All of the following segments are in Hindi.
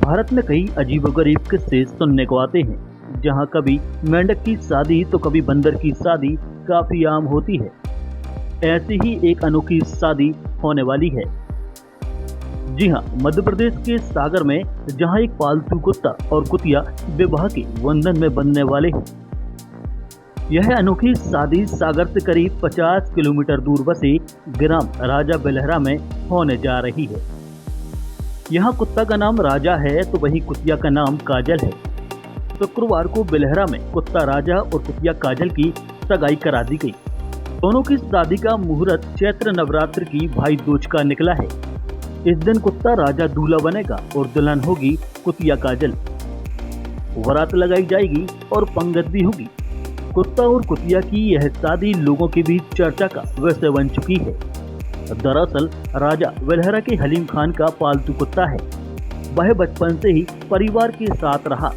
भारत में कई अजीबोगरीब किस्से सुनने को आते हैं, जहां कभी मेंढक की शादी तो कभी बंदर की शादी काफी आम होती है। ऐसी ही एक अनोखी शादी होने वाली है। जी हां, मध्य प्रदेश के सागर में जहां एक पालतू कुत्ता और कुतिया विवाह के बंधन में बनने वाले हैं। यह अनोखी शादी सागर से करीब 50 किलोमीटर दूर बसे ग्राम राजा बेलहरा में होने जा रही है। यहाँ कुत्ता का नाम राजा है तो वहीं कुतिया का नाम काजल है। शुक्रवार को बेलहरा में कुत्ता राजा और कुतिया काजल की सगाई करा दी गई। दोनों की शादी का मुहूर्त चैत्र नवरात्र की भाई दूज का निकला है। इस दिन कुत्ता राजा दूल्हा बनेगा और दुल्हन होगी कुतिया काजल। वरात लगाई जाएगी और पंगत भी होगी। कुत्ता और कुतिया की यह शादी लोगों के बीच चर्चा का विषय बन चुकी है। दरअसल राजा बेलहरा के हलीम खान का पालतू कुत्ता है। वह बचपन से ही परिवार के साथ रहा,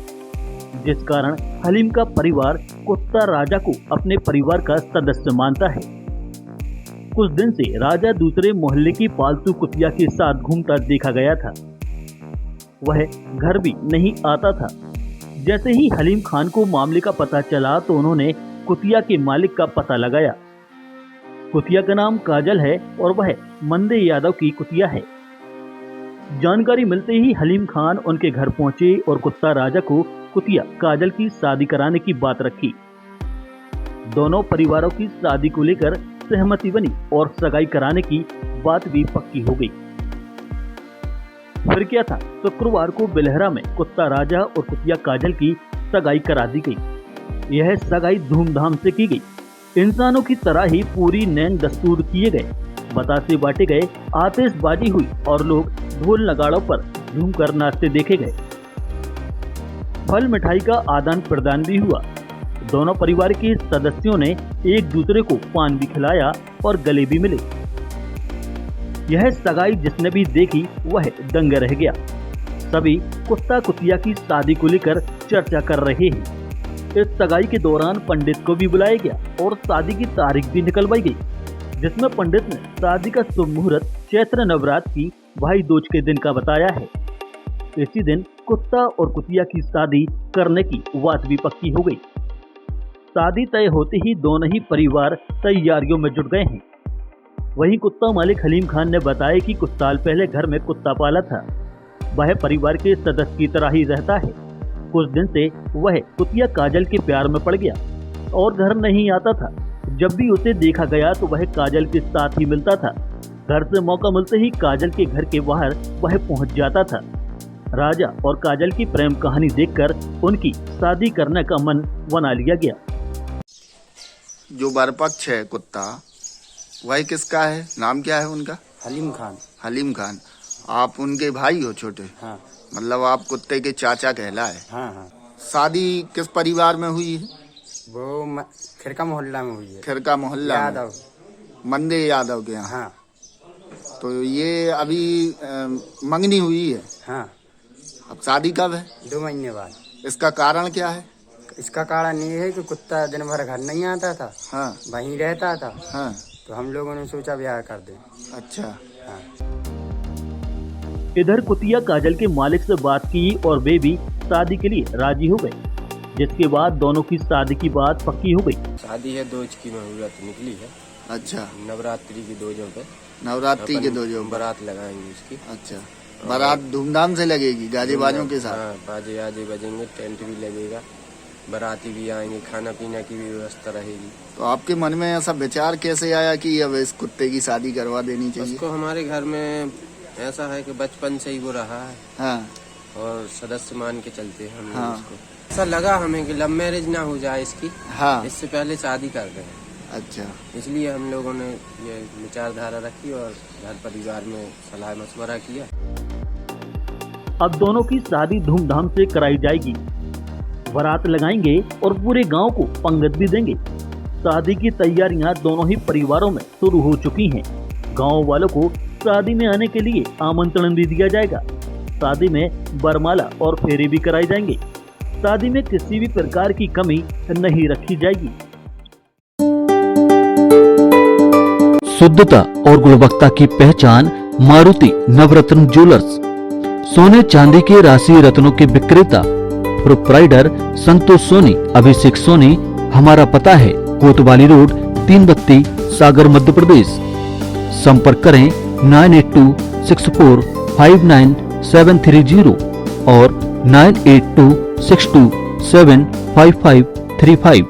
जिस कारण हलीम का परिवार कुत्ता राजा को अपने परिवार का सदस्य मानता है। कुछ दिन से राजा दूसरे मोहल्ले की पालतू कुतिया के साथ घूमता देखा गया था। वह घर भी नहीं आता था। जैसे ही हलीम खान को मामले का पता चला तो उन्होंने कुतिया के मालिक का पता लगाया। कुतिया का नाम काजल है और वह मंदे यादव की कुतिया है। जानकारी मिलते ही हलीम खान उनके घर पहुंचे और कुत्ता राजा को कुतिया काजल की शादी कराने की बात रखी। दोनों परिवारों की शादी को लेकर सहमति बनी और सगाई कराने की बात भी पक्की हो गई। फिर क्या था, शुक्रवार को बेलहरा में कुत्ता राजा और कुतिया काजल की सगाई करा दी गई। यह सगाई धूमधाम से की गई। इंसानों की तरह ही पूरी नैन दस्तूर किए गए, बतासे बांटे गए, आतिशबाजी हुई और लोग ढोल नगाड़ों पर झूमकर नाचते देखे गए। फल मिठाई का आदान प्रदान भी हुआ। दोनों परिवार के सदस्यों ने एक दूसरे को पान भी खिलाया और गले भी मिले। यह सगाई जिसने भी देखी वह दंग रह गया। सभी कुत्ता कुतिया की शादी को लेकर चर्चा कर रहे हैं। इस सगाई के दौरान पंडित को भी बुलाया गया और शादी की तारीख भी निकलवाई गई, जिसमें पंडित ने शादी का शुभ मुहूर्त चैत्र नवरात्र की भाई दूज के दिन का बताया है। इसी दिन कुत्ता और कुतिया की शादी करने की बात भी पक्की हो गई। शादी तय होते ही दोनों ही परिवार तैयारियों में जुट गए हैं। वहीं कुत्ता मालिक हलीम खान ने बताया कि कुछ साल पहले घर में कुत्ता पाला था। वह परिवार के सदस्य की तरह ही रहता है। कुछ दिन से वह कुतिया काजल के प्यार में पड़ गया और घर नहीं आता था। जब भी उसे देखा गया तो वह काजल के साथ ही मिलता था। घर से मौका मिलते ही काजल के घर के बाहर वह पहुंच जाता था। राजा और काजल की प्रेम कहानी देखकर उनकी शादी करने का मन बना लिया गया। जो बरपक्ष है कुत्ता, वही किसका है? नाम क्या है उनका? हलीम खान। हलीम खान। आप उनके भाई हो छोटे? हाँ। मतलब आप कुत्ते के चाचा कहलाए? हाँ हाँ। शादी किस परिवार में हुई है? वो खिरका मोहल्ला में हुई है। खिरका मोहल्ला में? यादव। मंदे यादव के यहाँ? हाँ। तो ये अभी मंगनी हुई है? हाँ। अब शादी कब है? 2 महीने बाद। इसका कारण क्या है? इसका कारण ये है कि कुत्ता दिन भर घर नहीं आता था। हाँ। वहीं रहता था। हाँ। तो हम लोगों ने सोचा ब्याह कर दे। अच्छा। हाँ। इधर कुतिया काजल के मालिक से बात की और वे भी शादी के लिए राजी हो गए, जिसके बाद दोनों की शादी की बात पक्की हो गई। शादी है, दूज की मुहूर्त निकली है। अच्छा। नवरात्रि की दूजों पे। नवरात्रि के दूजों पे बारात लगाएंगे उसकी। अच्छा। बारात धूमधाम से लगेगी गाजे बाजों के साथ? हाँ, बाजे आजे बजेंगे, टेंट भी लगेगा, बाराती भी आएंगे, खाना पीना की भी व्यवस्था रहेगी। तो आपके मन में ऐसा विचार कैसे आया कि अब इस कुत्ते की शादी करवा देनी चाहिए? उसको हमारे घर में ऐसा है कि बचपन से ही वो रहा है। हाँ। और सदस्य मान के चलते हैं हम लोग। हाँ। उसको ऐसा लगा हमें कि लव मैरिज ना हो जाए इसकी। हाँ। इससे पहले शादी कर रहे हैं। अच्छा। इसलिए हम लोगों ने ये विचारधारा रखी और घर परिवार में सलाह मशवरा किया। अब दोनों की शादी धूमधाम से कराई जाएगी। बारात लगाएंगे और पूरे गांव को पंगत भी देंगे। शादी की तैयारियां दोनों ही परिवारों में शुरू हो चुकी हैं। गांव वालों को शादी में आने के लिए आमंत्रण भी दिया जाएगा। शादी में बरमाला और फेरे भी कराए जाएंगे। शादी में किसी भी प्रकार की कमी नहीं रखी जाएगी। शुद्धता और गुणवत्ता की पहचान मारुति नवरत्न ज्वेलर्स। सोने चांदी के राशि रत्नों के विक्रेता प्रोप्राइटर संतोष सोनी, अभिषेक सोनी। हमारा पता है कोतवाली रोड, 3 बत्ती, सागर, मध्य प्रदेश। संपर्क करें 9826459730 और 9826275535।